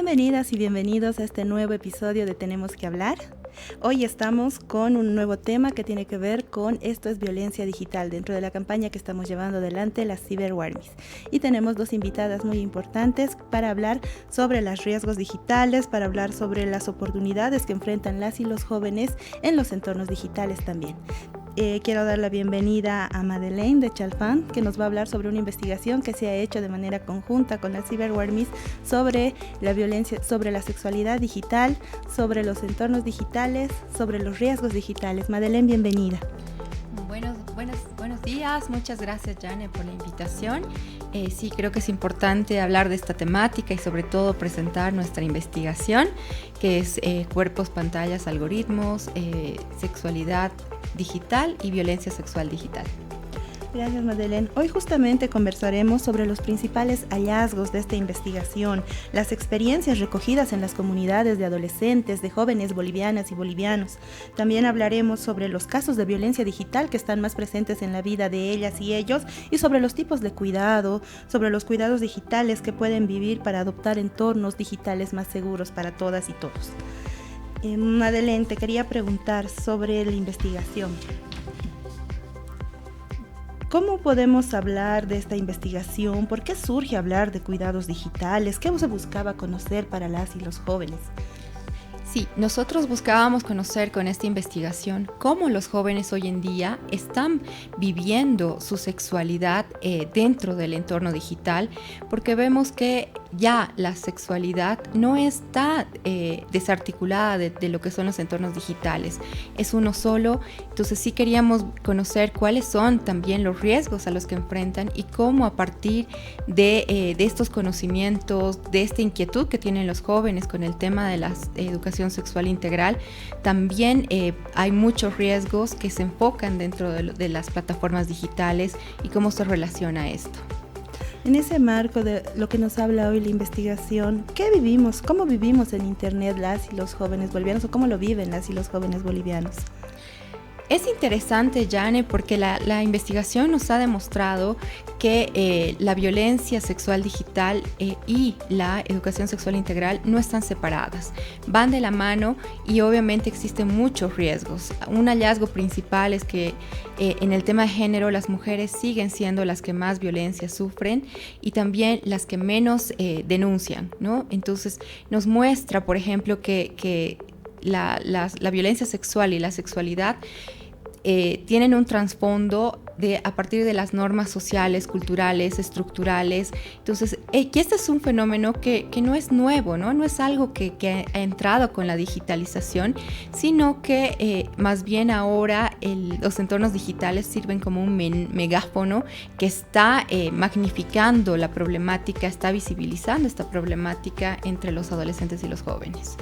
Bienvenidas y bienvenidos a este nuevo episodio de Tenemos que hablar. Hoy estamos con un nuevo tema que tiene que ver con esto es violencia digital dentro de la campaña que estamos llevando adelante, las Cyberwarmies. Y tenemos dos invitadas muy importantes para hablar sobre los riesgos digitales, para hablar sobre las oportunidades que enfrentan las y los jóvenes en los entornos digitales también. Quiero dar la bienvenida a Madeleine de Chalfán, que nos va a hablar sobre una investigación que se ha hecho de manera conjunta con las Cyberwarmies sobre la violencia, sobre la sexualidad digital, sobre los entornos digitales, sobre los riesgos digitales. Madeleine, bienvenida. Buenos días, muchas gracias, Jane, por la invitación. Sí, creo que es importante hablar de esta temática y sobre todo presentar nuestra investigación, que es cuerpos, pantallas, algoritmos, sexualidad digital y violencia sexual digital. Gracias, Madeleine. Hoy justamente conversaremos sobre los principales hallazgos de esta investigación, las experiencias recogidas en las comunidades de adolescentes, de jóvenes bolivianas y bolivianos. También hablaremos sobre los casos de violencia digital que están más presentes en la vida de ellas y ellos y sobre los tipos de cuidado, sobre los cuidados digitales que pueden vivir para adoptar entornos digitales más seguros para todas y todos. Madeleine, te quería preguntar sobre la investigación. ¿Cómo podemos hablar de esta investigación? ¿Por qué surge hablar de cuidados digitales? ¿Qué se buscaba conocer para las y los jóvenes? Sí, nosotros buscábamos conocer con esta investigación cómo los jóvenes hoy en día están viviendo su sexualidad dentro del entorno digital, porque vemos que ya la sexualidad no está desarticulada de lo que son los entornos digitales, es uno solo. Entonces sí queríamos conocer cuáles son también los riesgos a los que enfrentan y cómo a partir de estos conocimientos, de esta inquietud que tienen los jóvenes con el tema de la educación sexual integral, también hay muchos riesgos que se enfocan dentro de las plataformas digitales y cómo se relaciona esto. En ese marco de lo que nos habla hoy la investigación, ¿qué vivimos? ¿Cómo vivimos en Internet las y los jóvenes bolivianos o cómo lo viven las y los jóvenes bolivianos? Es interesante, Jane, porque la investigación nos ha demostrado que la violencia sexual digital y la educación sexual integral no están separadas, van de la mano y obviamente existen muchos riesgos. Un hallazgo principal es que en el tema de género las mujeres siguen siendo las que más violencia sufren y también las que menos denuncian, ¿no? Entonces nos muestra, por ejemplo, que la violencia sexual y la sexualidad tienen un trasfondo a partir de las normas sociales, culturales, estructurales. Entonces, que este es un fenómeno que no es nuevo, ¿no? No es algo que ha entrado con la digitalización, sino que más bien ahora los entornos digitales sirven como un megáfono que está magnificando la problemática, está visibilizando esta problemática entre los adolescentes y los jóvenes.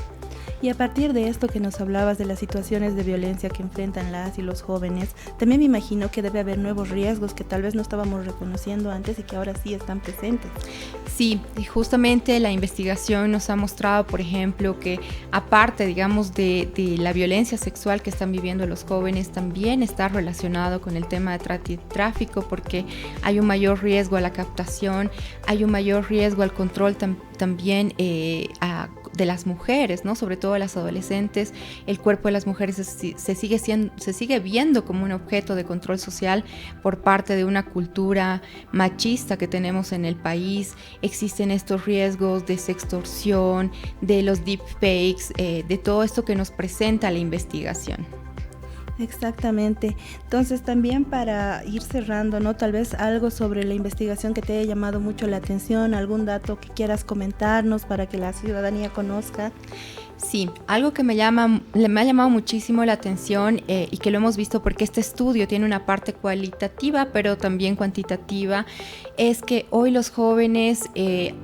Y a partir de esto que nos hablabas de las situaciones de violencia que enfrentan las y los jóvenes, también me imagino que debe haber nuevos riesgos que tal vez no estábamos reconociendo antes y que ahora sí están presentes. Sí, y justamente la investigación nos ha mostrado, por ejemplo, que aparte, digamos, de la violencia sexual que están viviendo los jóvenes, también está relacionado con el tema de tráfico, porque hay un mayor riesgo a la captación, hay un mayor riesgo al control también de las mujeres, ¿no? Sobre todo las adolescentes. El cuerpo de las mujeres se sigue viendo como un objeto de control social por parte de una cultura machista que tenemos en el país. Existen estos riesgos de sextorsión, de los deepfakes, de todo esto que nos presenta la investigación. Exactamente. Entonces también para ir cerrando, ¿no? Tal vez algo sobre la investigación que te haya llamado mucho la atención, algún dato que quieras comentarnos para que la ciudadanía conozca. Sí, algo que me ha llamado muchísimo la atención y que lo hemos visto porque este estudio tiene una parte cualitativa pero también cuantitativa, es que hoy los jóvenes,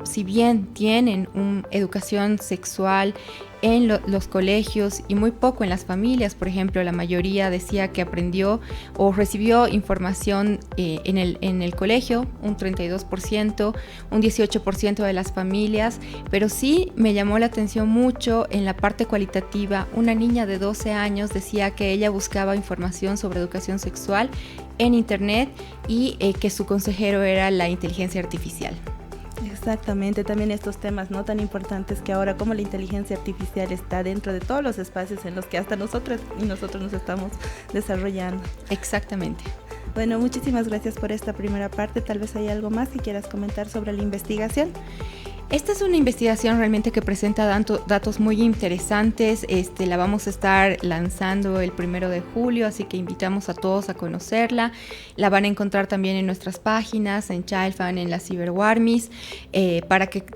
si bien tienen una educación sexual en los colegios y muy poco en las familias, por ejemplo, la mayoría decía que aprendió o recibió información en el colegio, un 32%, un 18% de las familias, pero sí me llamó la atención mucho en la parte cualitativa. Una niña de 12 años decía que ella buscaba información sobre educación sexual en internet y que su consejero era la inteligencia artificial. Exactamente, también estos temas no tan importantes que ahora como la inteligencia artificial está dentro de todos los espacios en los que hasta nosotros nos estamos desarrollando. Exactamente. Bueno, muchísimas gracias por esta primera parte. Tal vez hay algo más que quieras comentar sobre la investigación. Esta es una investigación realmente que presenta datos muy interesantes. La vamos a estar lanzando el 1 de julio, así que invitamos a todos a conocerla. La van a encontrar también en nuestras páginas, en ChildFund, en la CyberWarmies, para que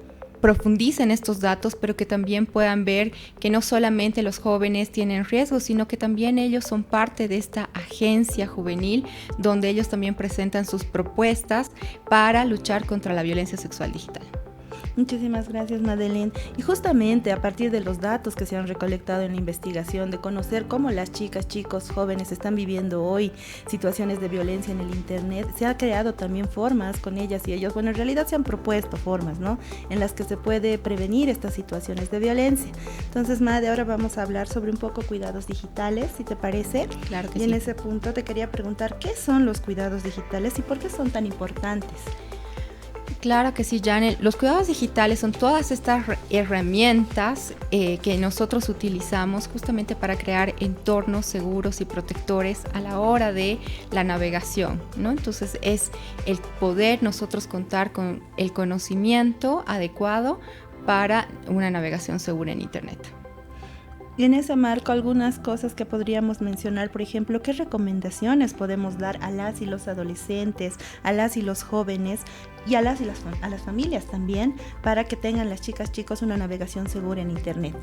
profundicen estos datos, pero que también puedan ver que no solamente los jóvenes tienen riesgos, sino que también ellos son parte de esta agencia juvenil, donde ellos también presentan sus propuestas para luchar contra la violencia sexual digital. Muchísimas gracias, Madeleine. Y justamente a partir de los datos que se han recolectado en la investigación, de conocer cómo las chicas, chicos, jóvenes están viviendo hoy situaciones de violencia en el Internet, se ha creado también formas con ellas y ellos, bueno, en realidad se han propuesto formas, ¿no?, en las que se puede prevenir estas situaciones de violencia. Entonces, Made, ahora vamos a hablar sobre un poco cuidados digitales, si te parece. Claro que sí. Y en ese punto te quería preguntar, ¿qué son los cuidados digitales y por qué son tan importantes? Claro que sí, Janel. Los cuidados digitales son todas estas herramientas que nosotros utilizamos justamente para crear entornos seguros y protectores a la hora de la navegación, ¿no? Entonces es el poder nosotros contar con el conocimiento adecuado para una navegación segura en Internet. Y en ese marco, algunas cosas que podríamos mencionar, por ejemplo, ¿qué recomendaciones podemos dar a las y los adolescentes, a las y los jóvenes y a las familias también, para que tengan las chicas, chicos, una navegación segura en Internet?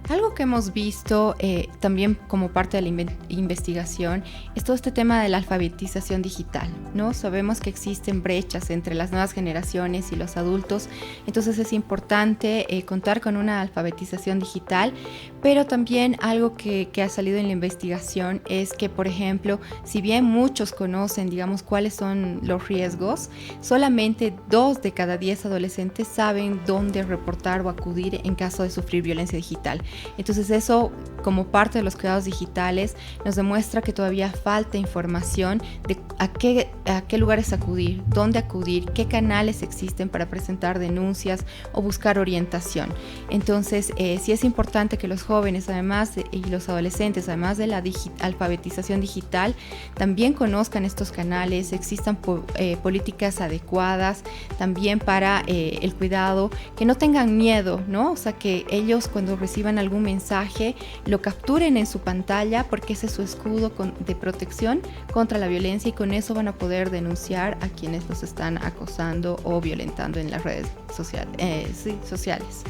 Algo que hemos visto también como parte de la investigación es todo este tema de la alfabetización digital, ¿no? Sabemos que existen brechas entre las nuevas generaciones y los adultos, entonces es importante contar con una alfabetización digital, pero también algo que ha salido en la investigación es que, por ejemplo, si bien muchos conocen, digamos, cuáles son los riesgos, solamente 2 de cada 10 adolescentes saben dónde reportar o acudir en caso de sufrir violencia digital. Entonces eso, como parte de los cuidados digitales, nos demuestra que todavía falta información de a qué lugares acudir, dónde acudir, qué canales existen para presentar denuncias o buscar orientación. Entonces, sí es importante que los jóvenes y los adolescentes, además de la alfabetización digital, también conozcan estos canales, existan políticas adecuadas también para el cuidado, que no tengan miedo, ¿no? O sea, que ellos cuando reciban algún mensaje lo capturen en su pantalla, porque ese es su escudo de protección contra la violencia, y con eso van a poder denunciar a quienes los están acosando o violentando en las redes sociales.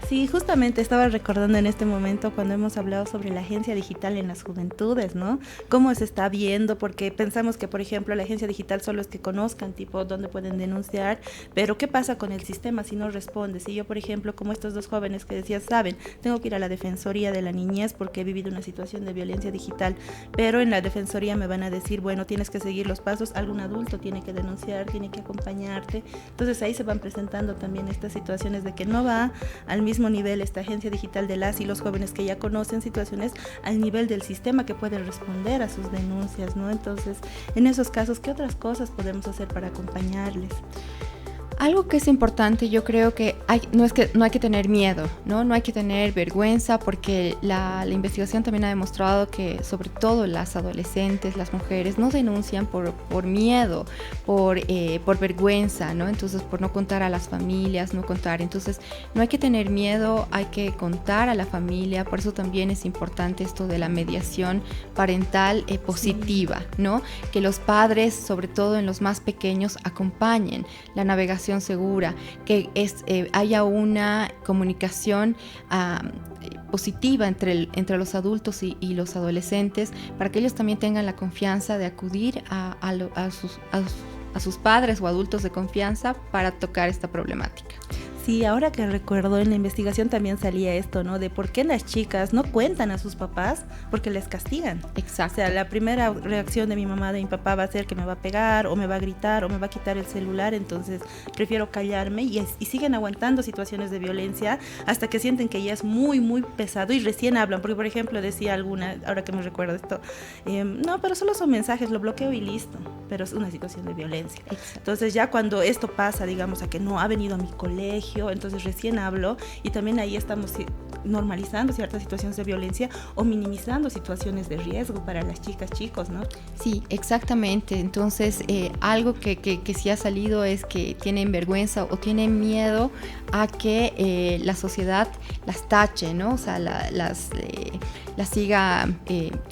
Sí, justamente estaba recordando en este momento cuando hemos hablado sobre la agencia digital en las juventudes, ¿no? Cómo se está viendo, porque pensamos que, por ejemplo, la agencia digital solo es que conozcan, tipo, dónde pueden denunciar, pero ¿qué pasa con el sistema si no responde? Si yo, por ejemplo, como estos 2 jóvenes que decías, saben, tengo que ir a la Defensoría de la Niñez porque he vivido una situación de violencia digital, pero en la Defensoría me van a decir, bueno, tienes que seguir los pasos, algún adulto tiene que denunciar, tiene que acompañarte. Entonces ahí se van presentando también estas situaciones de que no va al mismo nivel esta agencia digital de las y los jóvenes que ya conocen situaciones al nivel del sistema que puede responder a sus denuncias, ¿no? Entonces, en esos casos, ¿qué otras cosas podemos hacer para acompañarles? Algo que es importante, yo creo que no hay que tener miedo, ¿no? No hay que tener vergüenza, porque la investigación también ha demostrado que sobre todo las adolescentes, las mujeres, no denuncian por miedo, por vergüenza, ¿no? Entonces, por no contar a las familias, no contar. Entonces, no hay que tener miedo, hay que contar a la familia. Por eso también es importante esto de la mediación parental positiva, ¿no? Que los padres, sobre todo en los más pequeños, acompañen la navegación segura, que haya una comunicación positiva entre los adultos y los adolescentes, para que ellos también tengan la confianza de acudir a sus padres o adultos de confianza para tocar esta problemática. Sí, ahora que recuerdo, en la investigación también salía esto, ¿no? De por qué las chicas no cuentan a sus papás porque les castigan. Exacto. O sea, la primera reacción de mi mamá, de mi papá va a ser que me va a pegar o me va a gritar o me va a quitar el celular, entonces prefiero callarme y siguen aguantando situaciones de violencia hasta que sienten que ya es muy, muy pesado y recién hablan. Porque, por ejemplo, decía alguna, ahora que me recuerdo esto, no, pero solo son mensajes, lo bloqueo y listo. Pero es una situación de violencia. Exacto. Entonces ya cuando esto pasa, digamos, a que no ha venido a mi colegio, entonces recién hablo y también ahí estamos normalizando ciertas situaciones de violencia o minimizando situaciones de riesgo para las chicas, chicos, ¿no? Sí, exactamente. Entonces, algo que sí ha salido es que tienen vergüenza o tienen miedo a que la sociedad las tache, ¿no? O sea, las siga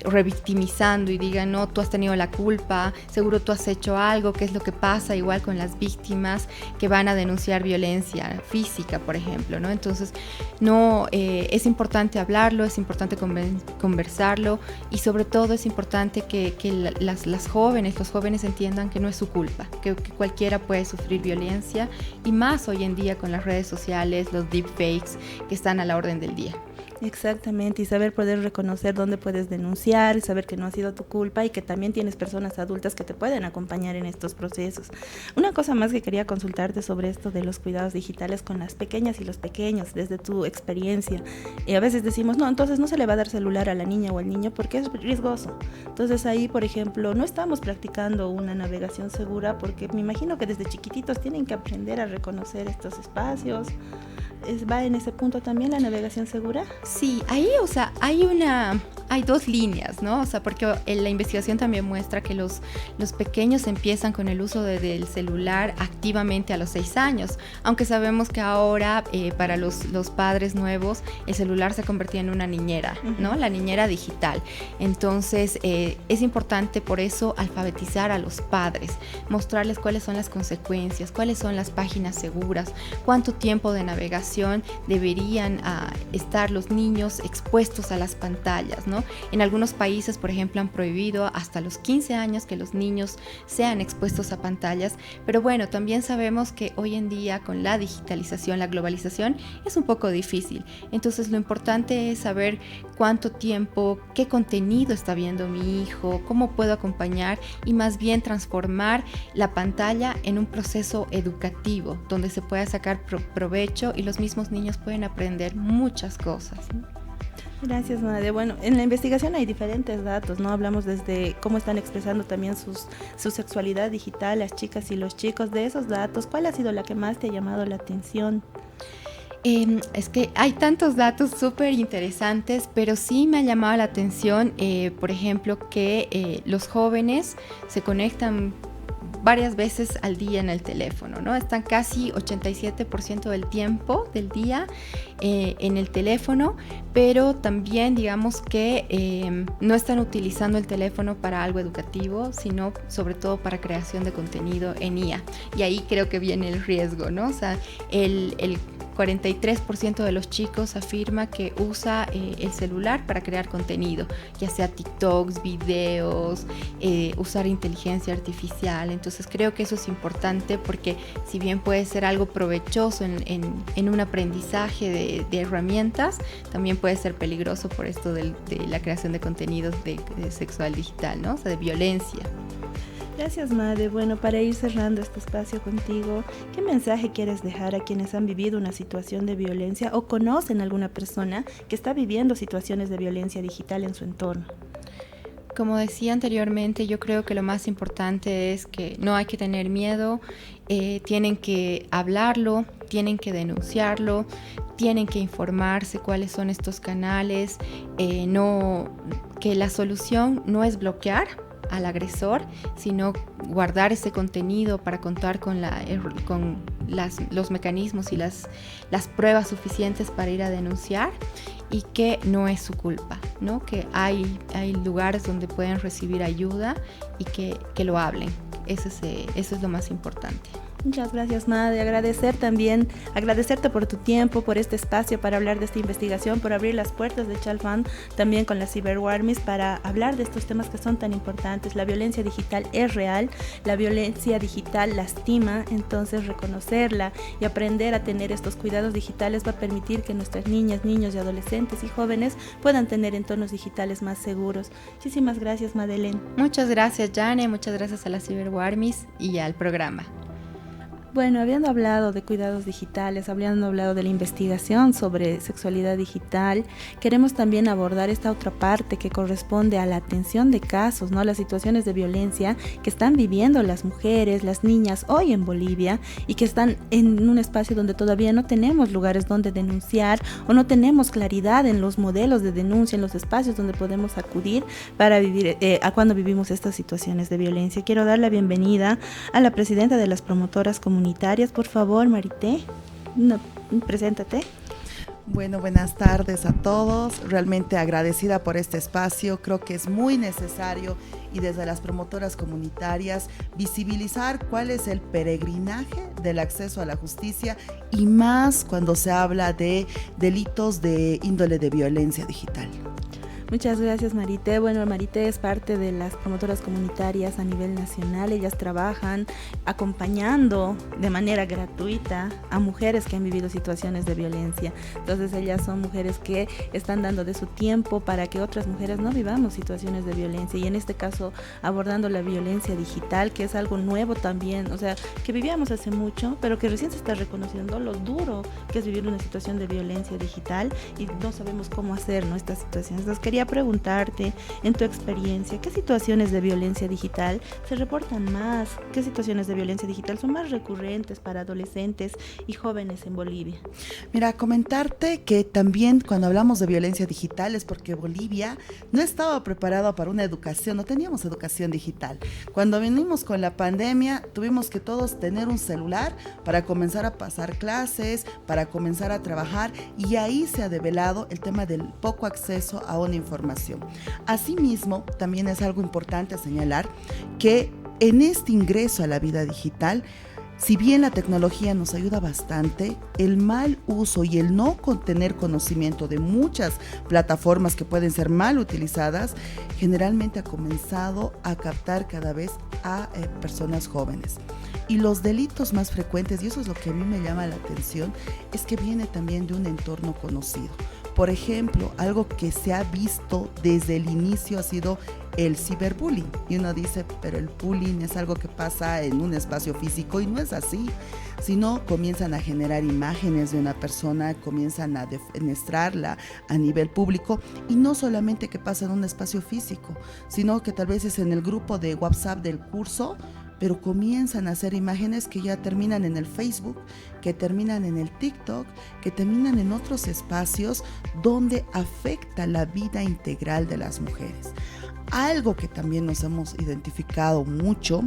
revictimizando y diga, no, tú has tenido la culpa, seguro tú has hecho algo. ¿Qué es lo que pasa igual con las víctimas que van a denunciar violencia física, por ejemplo, ¿no? Entonces, no, es importante hablarlo, es importante conversarlo y sobre todo es importante que los jóvenes entiendan que no es su culpa, que cualquiera puede sufrir violencia y más hoy en día con las redes sociales, los deepfakes que están a la orden del día. Exactamente, y saber poder reconocer dónde puedes denunciar, saber que no ha sido tu culpa y que también tienes personas adultas que te pueden acompañar en estos procesos. Una cosa más que quería consultarte sobre esto de los cuidados digitales con las pequeñas y los pequeños, desde tu experiencia. A veces decimos, no, entonces no se le va a dar celular a la niña o al niño porque es riesgoso. Entonces ahí, por ejemplo, no estamos practicando una navegación segura porque me imagino que desde chiquititos tienen que aprender a reconocer estos espacios. ¿Va en ese punto también la navegación segura? Sí, ahí, o sea, hay dos líneas, ¿no? O sea, porque la investigación también muestra que los pequeños empiezan con el uso del celular activamente a los 6 años, aunque sabemos que ahora para los padres nuevos el celular se ha convertido en una niñera, ¿no? La niñera digital. Entonces, es importante por eso alfabetizar a los padres, mostrarles cuáles son las consecuencias, cuáles son las páginas seguras, cuánto tiempo de navegación deberían estar los niños expuestos a las pantallas, ¿no? En algunos países, por ejemplo, han prohibido hasta los 15 años que los niños sean expuestos a pantallas, pero bueno, también sabemos que hoy en día con la digitalización, la globalización, es un poco difícil. Entonces, lo importante es saber cuánto tiempo, qué contenido está viendo mi hijo, cómo puedo acompañar y más bien transformar la pantalla en un proceso educativo donde se pueda sacar provecho y los mismos niños pueden aprender muchas cosas, ¿no? Gracias, Nadia. Bueno, en la investigación hay diferentes datos, ¿no? Hablamos desde cómo están expresando también su sexualidad digital, las chicas y los chicos. De esos datos, ¿cuál ha sido la que más te ha llamado la atención? Es que hay tantos datos súper interesantes, pero sí me ha llamado la atención, por ejemplo, que los jóvenes se conectan varias veces al día en el teléfono, ¿no? Están casi 87% del tiempo del día en el teléfono, pero también digamos que no están utilizando el teléfono para algo educativo, sino sobre todo para creación de contenido en IA. Y ahí creo que viene el riesgo, ¿no? O sea, el 43% de los chicos afirma que usa el celular para crear contenido, ya sea TikToks, videos, usar inteligencia artificial. Entonces creo que eso es importante porque si bien puede ser algo provechoso en un aprendizaje de herramientas, también puede ser peligroso por esto de la creación de contenidos de sexual digital, ¿no? O sea, de violencia. Gracias, Made. Bueno, para ir cerrando este espacio contigo, ¿qué mensaje quieres dejar a quienes han vivido una situación de violencia o conocen a alguna persona que está viviendo situaciones de violencia digital en su entorno? Como decía anteriormente, yo creo que lo más importante es que no hay que tener miedo, tienen que hablarlo, tienen que denunciarlo, tienen que informarse cuáles son estos canales, que la solución no es bloquear al agresor, sino guardar ese contenido para contar con los mecanismos y las pruebas suficientes para ir a denunciar y que no es su culpa, ¿no? Que hay lugares donde pueden recibir ayuda y que lo hablen. Eso es lo más importante. Muchas gracias, Made. Agradecerte por tu tiempo, por este espacio para hablar de esta investigación, por abrir las puertas de Chalfan también con la CyberWarmies para hablar de estos temas que son tan importantes. La violencia digital es real, la violencia digital lastima, entonces reconocerla y aprender a tener estos cuidados digitales va a permitir que nuestras niñas, niños y adolescentes y jóvenes puedan tener entornos digitales más seguros. Muchísimas gracias, Madeleine. Muchas gracias, Jane, muchas gracias a la CyberWarmies y al programa. Bueno, habiendo hablado de cuidados digitales, habiendo hablado de la investigación sobre sexualidad digital, queremos también abordar esta otra parte que corresponde a la atención de casos, ¿no? Las situaciones de violencia que están viviendo las mujeres, las niñas hoy en Bolivia y que están en un espacio donde todavía no tenemos lugares donde denunciar o no tenemos claridad en los modelos de denuncia, en los espacios donde podemos acudir para vivir a cuando vivimos estas situaciones de violencia. Quiero dar la bienvenida a la presidenta de las promotoras comunitarias. Por favor, Marité, preséntate. Bueno, buenas tardes a todos. Realmente agradecida por este espacio. Creo que es muy necesario y desde las promotoras comunitarias visibilizar cuál es el peregrinaje del acceso a la justicia y más cuando se habla de delitos de índole de violencia digital. Muchas gracias, Marité. Bueno, Marité es parte de las promotoras comunitarias a nivel nacional. Ellas trabajan acompañando de manera gratuita a mujeres que han vivido situaciones de violencia. Entonces, ellas son mujeres que están dando de su tiempo para que otras mujeres no vivamos situaciones de violencia. Y en este caso, abordando la violencia digital, que es algo nuevo también, o sea, que vivíamos hace mucho, pero que recién se está reconociendo lo duro que es vivir una situación de violencia digital y no sabemos cómo hacer, ¿no? Estas situaciones. Entonces, quería preguntarte, en tu experiencia, ¿qué situaciones de violencia digital se reportan más? ¿Qué situaciones de violencia digital son más recurrentes para adolescentes y jóvenes en Bolivia? Mira, comentarte que también cuando hablamos de violencia digital es porque Bolivia no estaba preparado para una educación, no teníamos educación digital. Cuando venimos con la pandemia, tuvimos que todos tener un celular para comenzar a pasar clases, para comenzar a trabajar, y ahí se ha develado el tema del poco acceso a una información. Asimismo, también es algo importante señalar que en este ingreso a la vida digital, si bien la tecnología nos ayuda bastante, el mal uso y el no tener conocimiento de muchas plataformas que pueden ser mal utilizadas, generalmente ha comenzado a captar cada vez a personas jóvenes. Y los delitos más frecuentes, y eso es lo que a mí me llama la atención, es que viene también de un entorno conocido. Por ejemplo, algo que se ha visto desde el inicio ha sido el ciberbullying. Y uno dice, pero el bullying es algo que pasa en un espacio físico, y no es así. Sino comienzan a generar imágenes de una persona, comienzan a defenestrarla a nivel público, y no solamente que pasa en un espacio físico, sino que tal vez es en el grupo de WhatsApp del curso, pero comienzan a hacer imágenes que ya terminan en el Facebook, que terminan en el TikTok, que terminan en otros espacios donde afecta la vida integral de las mujeres. Algo que también nos hemos identificado mucho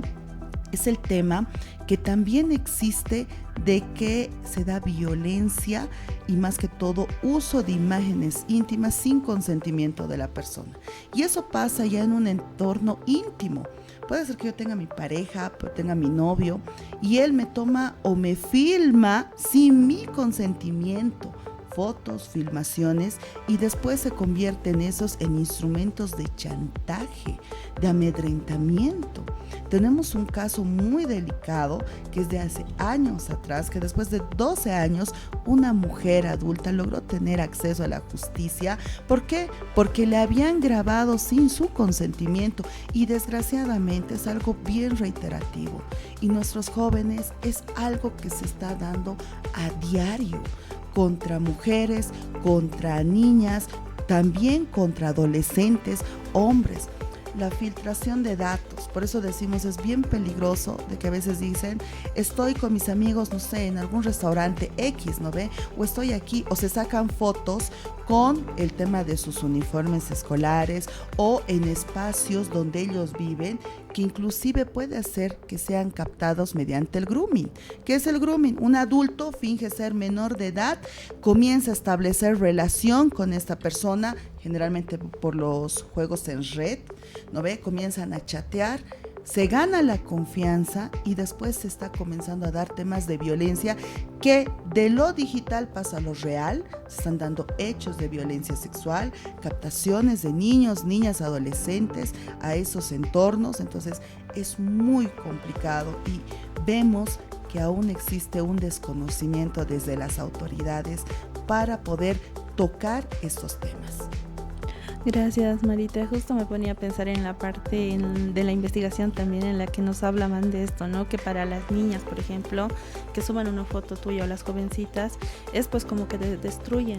es el tema que también existe de que se da violencia y más que todo uso de imágenes íntimas sin consentimiento de la persona. Y eso pasa ya en un entorno íntimo. Puede ser que yo tenga mi pareja, tenga mi novio y él me toma o me filma sin mi consentimiento, fotos, filmaciones, y después se convierten esos en instrumentos de chantaje, de amedrentamiento. Tenemos un caso muy delicado que es de hace años atrás, que después de 12 años una mujer adulta logró tener acceso a la justicia. ¿Por qué? Porque le habían grabado sin su consentimiento, y desgraciadamente es algo bien reiterativo, y nuestros jóvenes es algo que se está dando a diario contra mujeres, contra niñas, también contra adolescentes, hombres. La filtración de datos, por eso decimos es bien peligroso, de que a veces dicen estoy con mis amigos, no sé, en algún restaurante X, ¿no ve? O estoy aquí, o se sacan fotos con el tema de sus uniformes escolares o en espacios donde ellos viven, que inclusive puede hacer que sean captados mediante el grooming. ¿Qué es el grooming? Un adulto finge ser menor de edad, comienza a establecer relación con esta persona, generalmente por los juegos en red, ¿no ve? Comienzan a chatear, se gana la confianza y después se está comenzando a dar temas de violencia que de lo digital pasa a lo real. Se están dando hechos de violencia sexual, captaciones de niños, niñas, adolescentes a esos entornos. Entonces es muy complicado y vemos que aún existe un desconocimiento desde las autoridades para poder tocar estos temas. Gracias, Marita. Justo me ponía a pensar en la parte de la investigación también en la que nos hablaban de esto, ¿no? Que para las niñas, por ejemplo, que suban una foto tuya o las jovencitas, es pues como que destruyen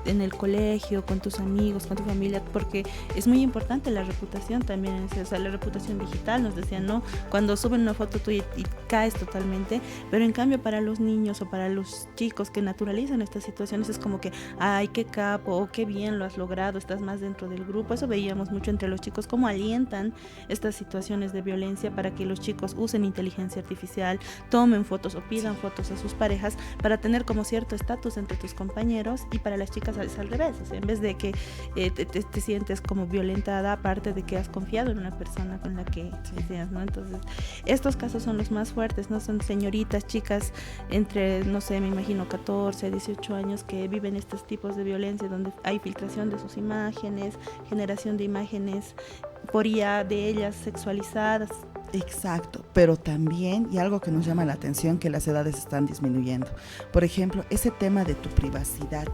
en el colegio, con tus amigos, con tu familia, porque es muy importante la reputación también, o sea, la reputación digital, nos decían, ¿no? Cuando suben una foto tuya y caes totalmente, pero en cambio para los niños o para los chicos que naturalizan estas situaciones es como que, ay, qué capo, o qué bien lo has logrado, estás más dentro del grupo. Eso veíamos mucho entre los chicos, cómo alientan estas situaciones de violencia para que los chicos usen inteligencia artificial, tomen fotos o pidan fotos a sus parejas para tener como cierto estatus entre tus compañeros, y para las chicas es al revés, o sea, en vez de que te sientes como violentada, aparte de que has confiado en una persona con la que decías, ¿no? Entonces, estos casos son los más fuertes, ¿no? Son señoritas, chicas entre, no sé, me imagino 14, 18 años que viven estos tipos de violencia donde hay filtración de sus imágenes, generación de imágenes por IA de ellas sexualizadas. Exacto, pero también, y algo que nos llama la atención, que las edades están disminuyendo. Por ejemplo, ese tema de tu privacidad.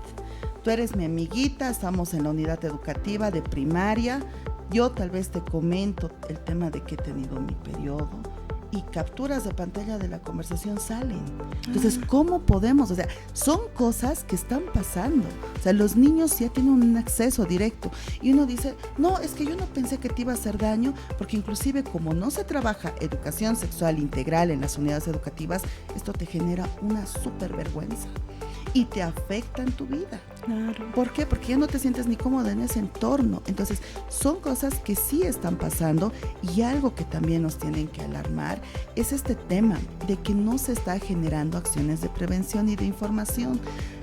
Tú eres mi amiguita, estamos en la unidad educativa de primaria, yo tal vez te comento el tema de que he tenido mi periodo, y capturas de pantalla de la conversación salen. Entonces, ¿cómo podemos? O sea, son cosas que están pasando. O sea, los niños ya tienen un acceso directo. Y uno dice, no, es que yo no pensé que te iba a hacer daño, porque inclusive como no se trabaja educación sexual integral en las unidades educativas, esto te genera una súper vergüenza y te afecta en tu vida. Claro. ¿Por qué? Porque ya no te sientes ni cómoda en ese entorno. Entonces, son cosas que sí están pasando, y algo que también nos tienen que alarmar es este tema de que no se está generando acciones de prevención y de información.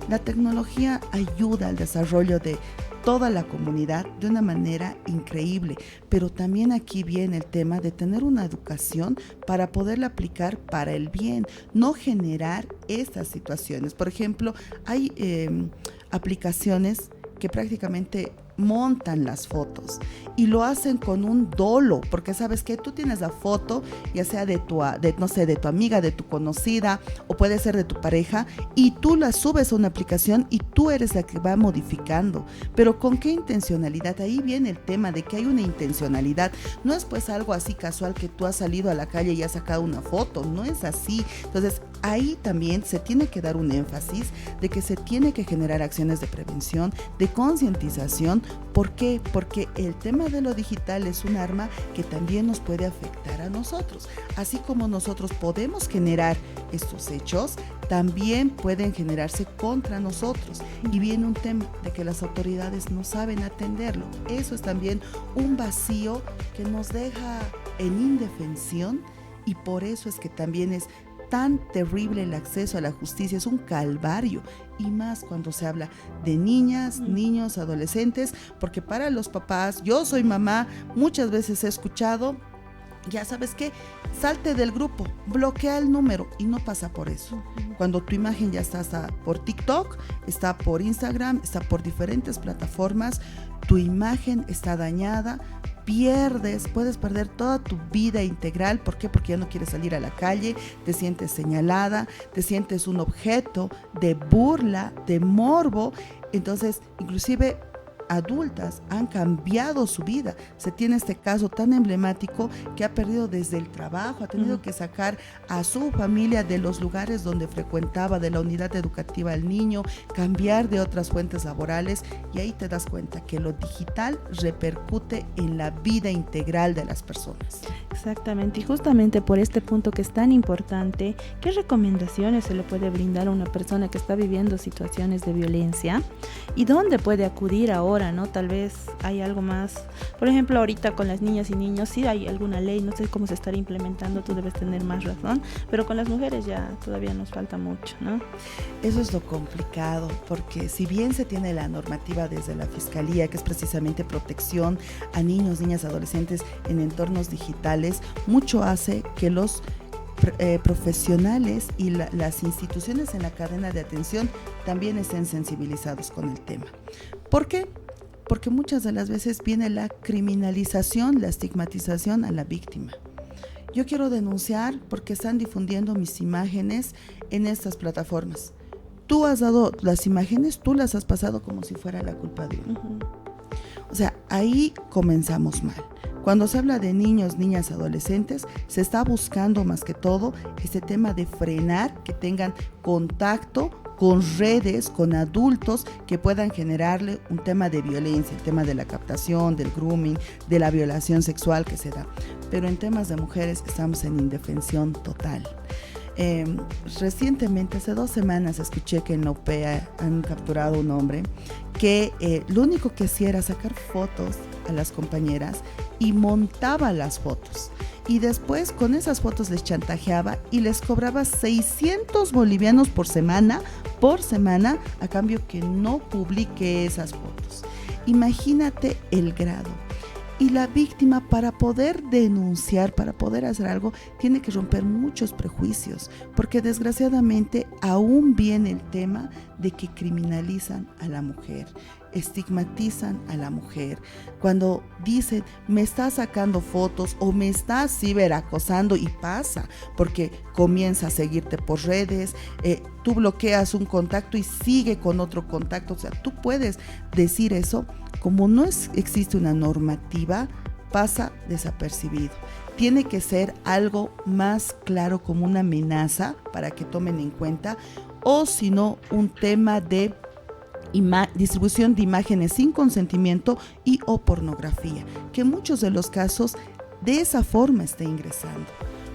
La tecnología ayuda al desarrollo de toda la comunidad de una manera increíble, pero también aquí viene el tema de tener una educación para poderla aplicar para el bien, no generar estas situaciones. Por ejemplo, hay aplicaciones que prácticamente montan las fotos y lo hacen con un dolo, porque sabes que tú tienes la foto, ya sea de tu amiga, de tu conocida, o puede ser de tu pareja, y tú la subes a una aplicación y tú eres la que va modificando. Pero ¿con qué intencionalidad? Ahí viene el tema de que hay una intencionalidad. No es pues algo así casual que tú has salido a la calle y has sacado una foto, no es así. Entonces, ahí también se tiene que dar un énfasis de que se tiene que generar acciones de prevención, de concientización. ¿Por qué? Porque el tema de lo digital es un arma que también nos puede afectar a nosotros. Así como nosotros podemos generar estos hechos, también pueden generarse contra nosotros. Y viene un tema de que las autoridades no saben atenderlo. Eso es también un vacío que nos deja en indefensión, y por eso es que también es tan terrible el acceso a la justicia, es un calvario, y más cuando se habla de niñas, niños, adolescentes, porque para los papás, yo soy mamá, muchas veces he escuchado, ya sabes qué, salte del grupo, bloquea el número, y no pasa por eso. Cuando tu imagen ya está por TikTok, está por Instagram, está por diferentes plataformas, tu imagen está dañada, puedes perder toda tu vida integral. ¿Por qué? Porque ya no quieres salir a la calle, te sientes señalada, te sientes un objeto de burla, de morbo. Entonces, inclusive adultas han cambiado su vida. Se tiene este caso tan emblemático que ha perdido desde el trabajo, ha tenido que sacar a su familia de los lugares donde frecuentaba, de la unidad educativa al niño, cambiar de otras fuentes laborales, y ahí te das cuenta que lo digital repercute en la vida integral de las personas. Exactamente, y justamente por este punto que es tan importante, ¿qué recomendaciones se le puede brindar a una persona que está viviendo situaciones de violencia y dónde puede acudir ahora ahora, ¿no? Tal vez hay algo más. Por ejemplo, ahorita con las niñas y niños sí hay alguna ley, no sé cómo se estará implementando, tú debes tener más razón, pero con las mujeres ya todavía nos falta mucho, ¿no? Eso es lo complicado, porque si bien se tiene la normativa desde la Fiscalía, que es precisamente protección a niños, niñas, adolescentes en entornos digitales, mucho hace que los profesionales y las instituciones en la cadena de atención también estén sensibilizados con el tema. ¿Por qué? Porque muchas de las veces viene la criminalización, la estigmatización a la víctima. Yo quiero denunciar porque están difundiendo mis imágenes en estas plataformas. Tú has dado las imágenes, tú las has pasado como si fuera la culpa de uno. O sea, ahí comenzamos mal. Cuando se habla de niños, niñas, adolescentes, se está buscando más que todo este tema de frenar, que tengan contacto con redes, con adultos que puedan generarle un tema de violencia, el tema de la captación, del grooming, de la violación sexual que se da. Pero en temas de mujeres estamos en indefensión total. Recientemente, hace 2 semanas, escuché que en la OPEA han capturado a un hombre que lo único que hacía era sacar fotos a las compañeras y montaba las fotos. Y después con esas fotos les chantajeaba y les cobraba 600 bolivianos por semana, a cambio que no publique esas fotos. Imagínate el grado. Y la víctima, para poder denunciar, para poder hacer algo, tiene que romper muchos prejuicios, porque desgraciadamente aún viene el tema de que criminalizan a la mujer, estigmatizan a la mujer. Cuando dicen, me está sacando fotos o me está ciberacosando, y pasa, porque comienza a seguirte por redes, tú bloqueas un contacto y sigue con otro contacto. O sea, tú puedes decir eso. Como no existe una normativa, pasa desapercibido. Tiene que ser algo más claro, como una amenaza para que tomen en cuenta, o si no, un tema de distribución de imágenes sin consentimiento y o pornografía, que en muchos de los casos de esa forma está ingresando.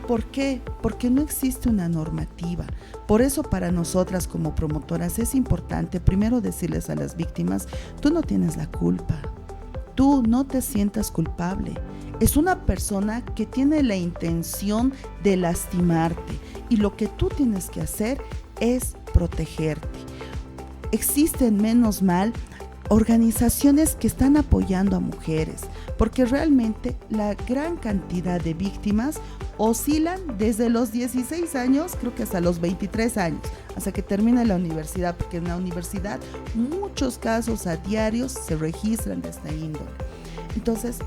¿Por qué? Porque no existe una normativa. Por eso para nosotras como promotoras es importante primero decirles a las víctimas, tú no tienes la culpa, tú no te sientas culpable. Es una persona que tiene la intención de lastimarte y lo que tú tienes que hacer es protegerte. Existen, menos mal, organizaciones que están apoyando a mujeres, porque realmente la gran cantidad de víctimas oscilan desde los 16 años, creo que hasta los 23 años, hasta que termina la universidad, porque en la universidad muchos casos a diario se registran de esta índole. Entonces,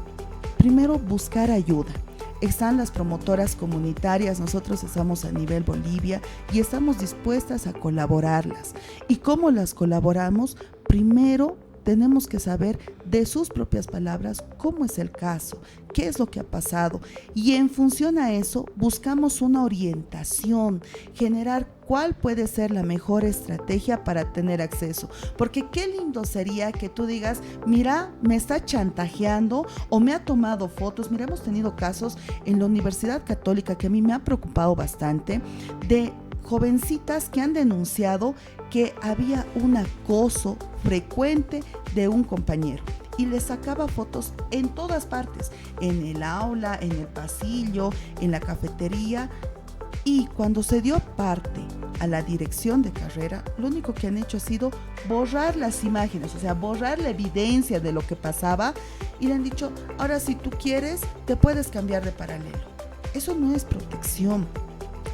primero buscar ayuda. Están las promotoras comunitarias, nosotros estamos a nivel Bolivia y estamos dispuestas a colaborarlas. ¿Y cómo las colaboramos? Primero, tenemos que saber de sus propias palabras cómo es el caso, qué es lo que ha pasado, y en función a eso buscamos una orientación, generar cuál puede ser la mejor estrategia para tener acceso, porque qué lindo sería que tú digas, mira, me está chantajeando o me ha tomado fotos. Mira, hemos tenido casos en la Universidad Católica que a mí me ha preocupado bastante, de jovencitas que han denunciado que había un acoso frecuente de un compañero y le sacaba fotos en todas partes, en el aula, en el pasillo, en la cafetería. Y cuando se dio parte a la dirección de carrera, lo único que han hecho ha sido borrar las imágenes, o sea, borrar la evidencia de lo que pasaba, y le han dicho, ahora si tú quieres, te puedes cambiar de paralelo. Eso no es protección.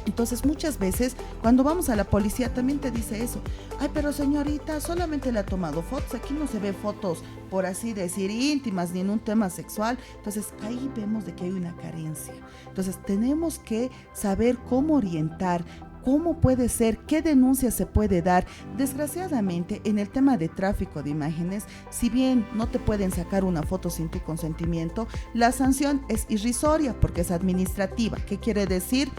Entonces muchas veces cuando vamos a la policía también te dice eso. Ay, pero señorita, solamente le ha tomado fotos. Aquí no se ve fotos, por así decir, íntimas ni en un tema sexual. Entonces ahí vemos de que hay una carencia. Entonces tenemos que saber cómo orientar, cómo puede ser, qué denuncia se puede dar. Desgraciadamente, en el tema de tráfico de imágenes, si bien no te pueden sacar una foto sin tu consentimiento, la sanción es irrisoria porque es administrativa. ¿Qué quiere decir?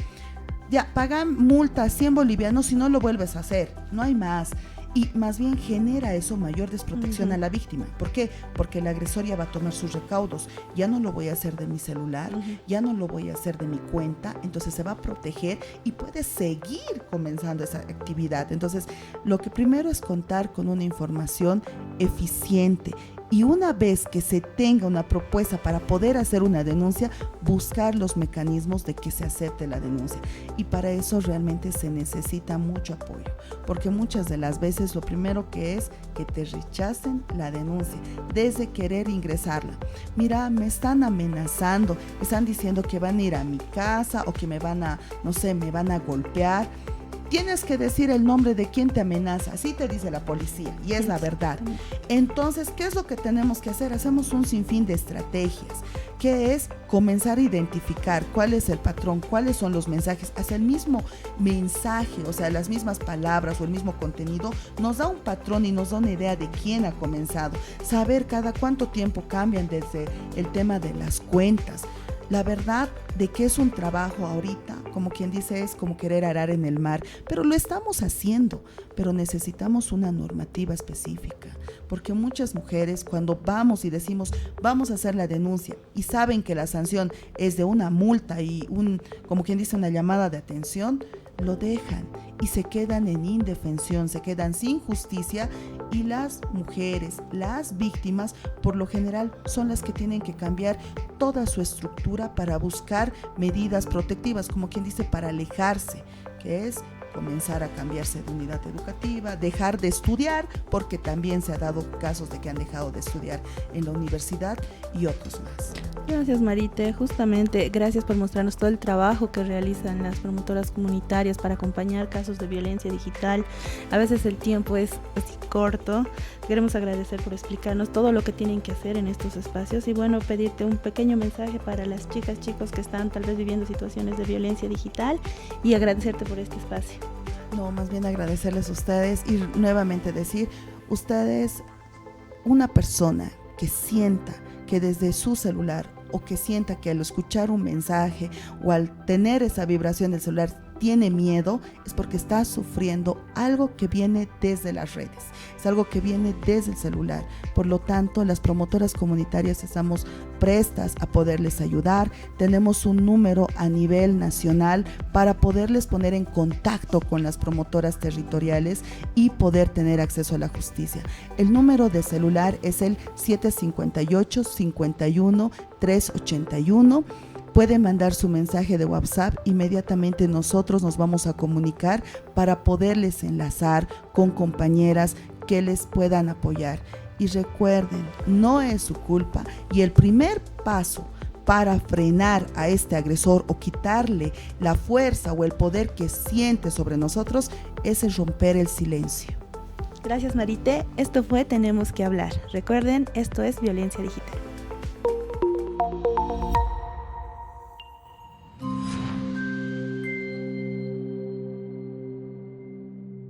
Ya, pagan multa 100 bolivianos si no lo vuelves a hacer, no hay más. Y más bien genera eso mayor desprotección a la víctima. ¿Por qué? Porque el agresor ya va a tomar sus recaudos. Ya no lo voy a hacer de mi celular, ya no lo voy a hacer de mi cuenta, entonces se va a proteger y puede seguir comenzando esa actividad. Entonces, lo que primero es contar con una información eficiente Y una vez que se tenga una propuesta para poder hacer una denuncia, buscar los mecanismos de que se acepte la denuncia. Y para eso realmente se necesita mucho apoyo, porque muchas de las veces lo primero que es que te rechacen la denuncia, desde querer ingresarla. Mira, me están amenazando, me están diciendo que van a ir a mi casa o que me van a, no sé, me van a golpear. Tienes que decir el nombre de quien te amenaza, así te dice la policía, y es la verdad. Entonces, ¿qué es lo que tenemos que hacer? Hacemos un sinfín de estrategias, que es comenzar a identificar cuál es el patrón, cuáles son los mensajes. Hasta el mismo mensaje, o sea, las mismas palabras o el mismo contenido, nos da un patrón y nos da una idea de quién ha comenzado. Saber cada cuánto tiempo cambian desde el tema de las cuentas. La verdad de que es un trabajo ahorita, como quien dice, es como querer arar en el mar, pero lo estamos haciendo, pero necesitamos una normativa específica, porque muchas mujeres cuando vamos y decimos vamos a hacer la denuncia y saben que la sanción es de una multa y como quien dice, una llamada de atención, lo dejan y se quedan en indefensión, se quedan sin justicia, y las mujeres, las víctimas, por lo general son las que tienen que cambiar toda su estructura para buscar medidas protectivas, como quien dice, para alejarse, que es comenzar a cambiarse de unidad educativa, dejar de estudiar, porque también se ha dado casos de que han dejado de estudiar en la universidad y otros más. Gracias, Marite. Justamente, gracias por mostrarnos todo el trabajo que realizan las promotoras comunitarias para acompañar casos de violencia digital. A veces el tiempo es así corto. Queremos agradecer por explicarnos todo lo que tienen que hacer en estos espacios y bueno, pedirte un pequeño mensaje para las chicas, chicos que están tal vez viviendo situaciones de violencia digital y agradecerte por este espacio. No, más bien agradecerles a ustedes y nuevamente decir, ustedes, una persona que sienta que desde su celular o que sienta que al escuchar un mensaje o al tener esa vibración del celular tiene miedo, es porque está sufriendo algo que viene desde las redes, es algo que viene desde el celular. Por lo tanto, las promotoras comunitarias estamos prestas a poderles ayudar. Tenemos un número a nivel nacional para poderles poner en contacto con las promotoras territoriales y poder tener acceso a la justicia. El número de celular es el 758-51-381. Pueden mandar su mensaje de WhatsApp, inmediatamente nosotros nos vamos a comunicar para poderles enlazar con compañeras que les puedan apoyar. Y recuerden, no es su culpa y el primer paso para frenar a este agresor o quitarle la fuerza o el poder que siente sobre nosotros es el romper el silencio. Gracias, Marite. Esto fue Tenemos que hablar. Recuerden, esto es Violencia Digital.